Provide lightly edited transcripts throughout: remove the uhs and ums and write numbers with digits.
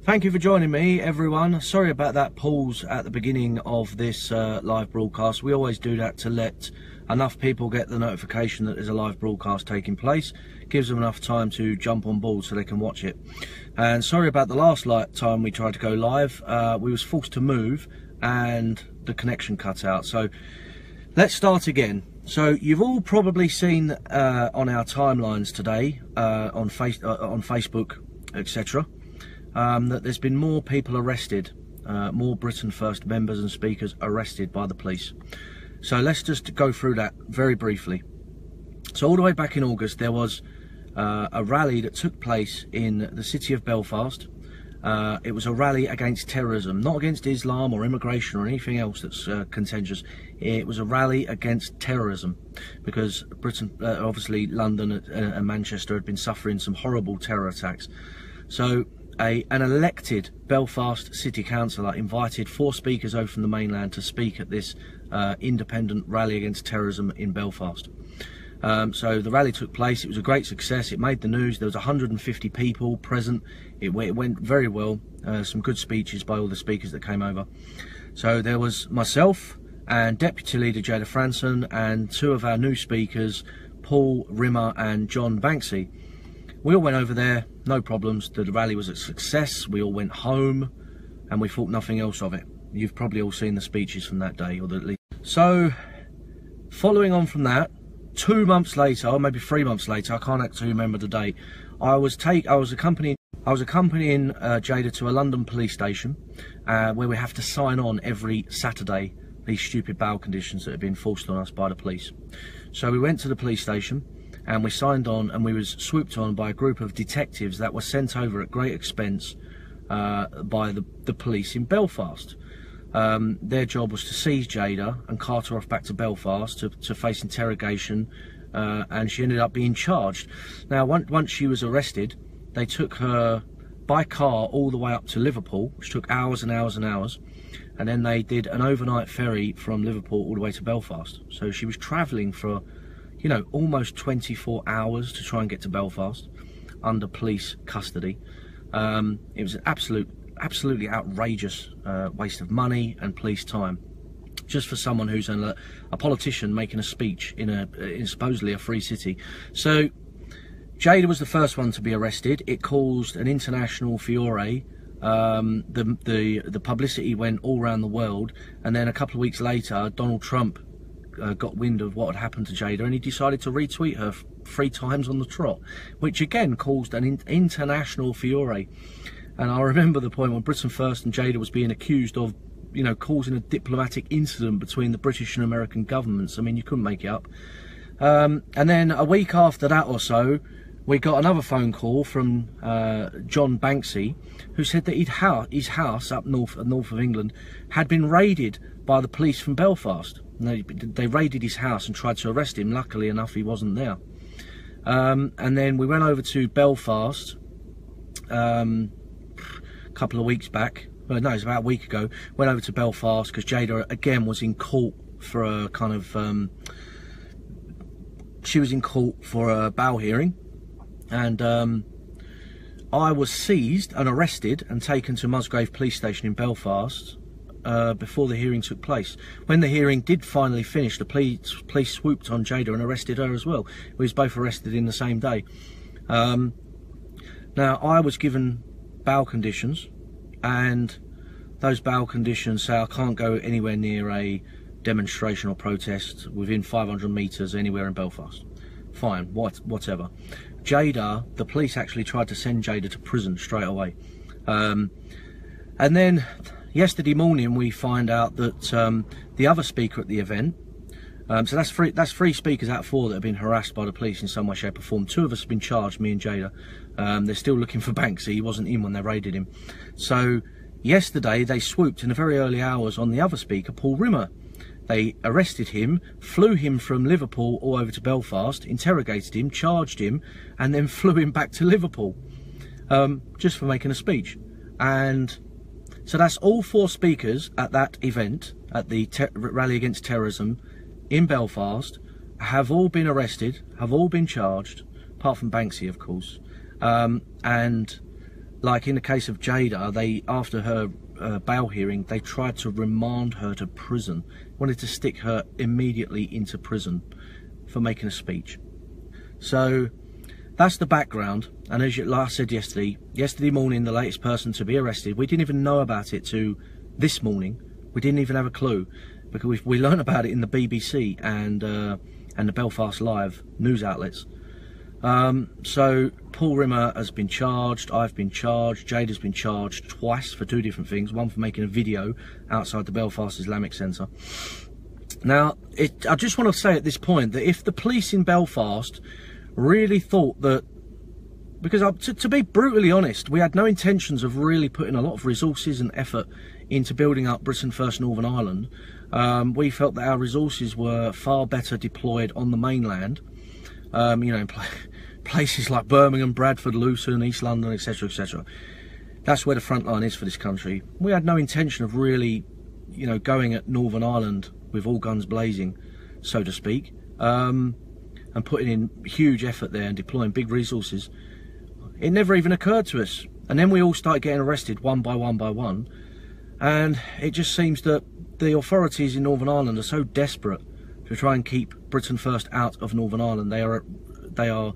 Thank you for joining me, everyone. Sorry about that pause at the beginning of this live broadcast. We always do that to let enough people get the notification that there's a live broadcast taking place. Gives them enough time to jump on board so they can watch it. And sorry about the last time we tried to go live. We was forced to move and the connection cut out. So let's start again. So you've all probably seen on our timelines today, on Facebook, etc., that there's been more people arrested, more Britain First members and speakers arrested by the police. So let's just go through that very briefly. So all the way back in August, there was a rally that took place in the city of Belfast. It was a rally against terrorism, not against Islam or immigration or anything else that's contentious. It was a rally against terrorism because Britain, obviously London and Manchester had been suffering some horrible terror attacks. So an elected Belfast city councillor invited 4 speakers over from the mainland to speak at this independent rally against terrorism in Belfast. So the rally took place. It was a great success. It made the news. There was 150 people present. It went very well. Some good speeches by all the speakers that came over. So there was myself and Deputy Leader Jada Franson and 2 of our new speakers, Paul Rimmer and John Banksy. We all went over there, no problems. The rally was a success. We all went home and we thought nothing else of it. You've probably all seen the speeches from that day, or at least. So following on from that, 2 months later, or maybe 3 months later, I can't actually remember the date, I was accompanying Jada to a London police station where we have to sign on every Saturday these stupid bail conditions that have been forced on us by the police. So we went to the police station and we signed on, and we was swooped on by a group of detectives that were sent over at great expense by the police in Belfast. Their job was to seize Jada and cart her off back to Belfast to face interrogation, and she ended up being charged. Now, once she was arrested, they took her by car all the way up to Liverpool, which took hours and hours and hours, and then they did an overnight ferry from Liverpool all the way to Belfast. So she was travelling for, you know, almost 24 hours to try and get to Belfast under police custody. It was an absolutely outrageous waste of money and police time, just for someone who's a politician making a speech in supposedly a free city. So Jada was the first one to be arrested. It caused an international furore. The publicity went all around the world, and then a couple of weeks later, Donald Trump got wind of what had happened to Jada, and he decided to retweet her 3 times on the trot, which again caused an international furore. And I remember the point when Britain First and Jada was being accused of, you know, causing a diplomatic incident between the British and American governments. I mean, you couldn't make it up. And then a week after that or so, we got another phone call from John Banksy, who said that his house up north of England had been raided by the police from Belfast. They raided his house and tried to arrest him. Luckily enough, he wasn't there. And then we went over to Belfast a couple of weeks back. Well, no, it was about a week ago. Went over to Belfast because Jada again was in court for a kind of she was in court for a bail hearing, and I was seized and arrested and taken to Musgrave police station in Belfast before the hearing took place. When the hearing did finally finish, the police swooped on Jada and arrested her as well. We was both arrested in the same day. Now, I was given bail conditions, and those bail conditions say I can't go anywhere near a demonstration or protest within 500 metres anywhere in Belfast. Fine, whatever. Jada, the police actually tried to send Jada to prison straight away. And then yesterday morning we find out that the other speaker at the event, so that's 3 speakers out of 4 that have been harassed by the police in some way, shape or form. 2 of us have been charged, me and Jada. They're still looking for Banksy. He wasn't in when they raided him. So yesterday they swooped in the very early hours on the other speaker, Paul Rimmer. They arrested him, flew him from Liverpool all over to Belfast, interrogated him, charged him, and then flew him back to Liverpool just for making a speech. And so that's all 4 speakers at that event, at the rally against terrorism in Belfast, have all been arrested, have all been charged, apart from Banksy, of course. And like in the case of Jada, they, after her bail hearing, they tried to remand her to prison, wanted to stick her immediately into prison for making a speech. So that's the background. And as like I said yesterday morning, the latest person to be arrested, we didn't even know about it to this morning. We didn't even have a clue, because we learned about it in the BBC and the Belfast Live news outlets. So Paul Rimmer has been charged, I've been charged, Jada's been charged twice for 2 different things. One for making a video outside the Belfast Islamic Centre. Now, I just want to say at this point that if the police in Belfast really thought that, because to be brutally honest, we had no intentions of really putting a lot of resources and effort into building up Britain First Northern Ireland. We felt that our resources were far better deployed on the mainland, you know, in places like Birmingham, Bradford, Luton, East London, etc, etc. That's where the front line is for this country. We had no intention of really, you know, going at Northern Ireland with all guns blazing, so to speak, and putting in huge effort there and deploying big resources. It never even occurred to us. And then we all started getting arrested one by one, and it just seems that the authorities in Northern Ireland are so desperate to try and keep Britain First out of Northern Ireland. They are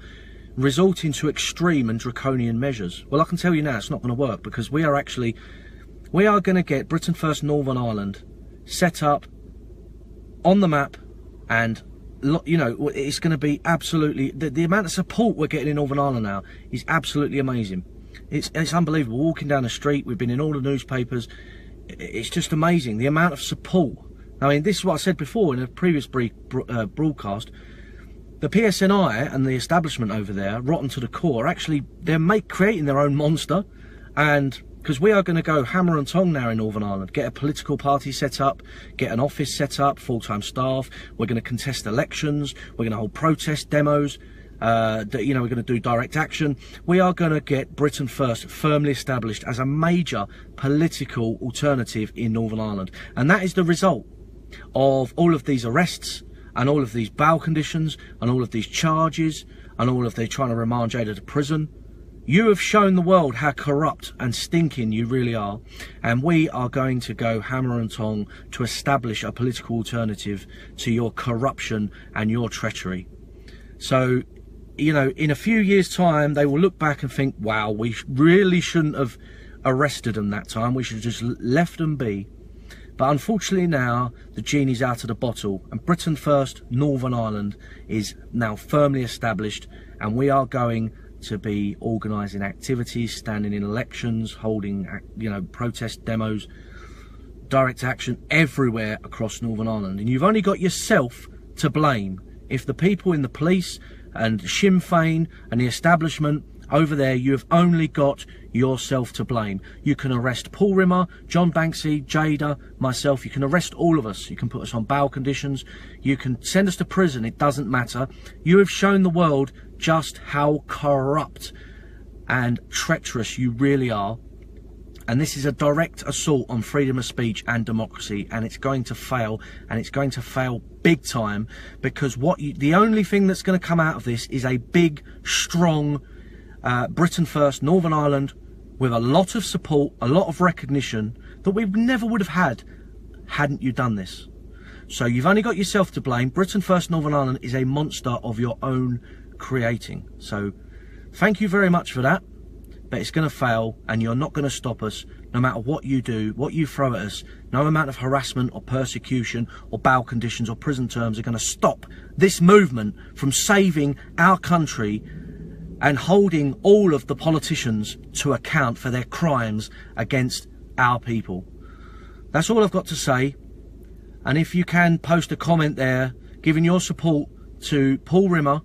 resorting to extreme and draconian measures. Well, I can tell you now, it's not going to work, because we are going to get Britain First Northern Ireland set up on the map, and you know, it's going to be absolutely, the amount of support we're getting in Northern Ireland now is absolutely amazing. It's unbelievable. Walking down the street, we've been in all the newspapers. It's just amazing, the amount of support. I mean, this is what I said before in a previous broadcast. The PSNI and the establishment over there, rotten to the core, actually, they're creating their own monster. And because we are going to go hammer and tong now in Northern Ireland, get a political party set up, get an office set up, full-time staff. We're going to contest elections. We're going to hold protest demos. You know, we're going to do direct action. We are going to get Britain First firmly established as a major political alternative in Northern Ireland. And that is the result of all of these arrests and all of these bail conditions and all of these charges and all of they trying to remand Jada to prison. You have shown the world how corrupt and stinking you really are, and we are going to go hammer and tong to establish a political alternative to your corruption and your treachery. So, you know, in a few years' time, they will look back and think, wow, we really shouldn't have arrested them that time. We should have just left them be. But unfortunately now, the genie's out of the bottle, and Britain First Northern Ireland is now firmly established, and we are going to be organising activities, standing in elections, holding, you know, protest demos, direct action everywhere across Northern Ireland. And you've only got yourself to blame if the people in the police and Sinn Féin and the establishment over there, you have only got yourself to blame. You can arrest Paul Rimmer, John Banksy, Jada, myself. You can arrest all of us. You can put us on bail conditions. You can send us to prison. It doesn't matter. You have shown the world just how corrupt and treacherous you really are. And this is a direct assault on freedom of speech and democracy, and it's going to fail, and it's going to fail big time, because the only thing that's going to come out of this is a big, strong Britain First Northern Ireland with a lot of support, a lot of recognition that we never would have had hadn't you done this. So you've only got yourself to blame. Britain First Northern Ireland is a monster of your own creating. So thank you very much for that, but it's going to fail, and you're not going to stop us no matter what you do, what you throw at us. No amount of harassment or persecution or bail conditions or prison terms are going to stop this movement from saving our country and holding all of the politicians to account for their crimes against our people. That's all I've got to say. And if you can, post a comment there giving your support to Paul Rimmer,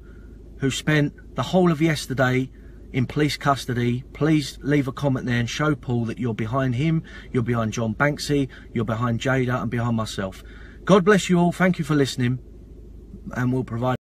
who spent the whole of yesterday in police custody. Please leave a comment there and show Paul that you're behind him, you're behind John Banksy, you're behind Jada and behind myself. God bless you all. Thank you for listening, and we'll provide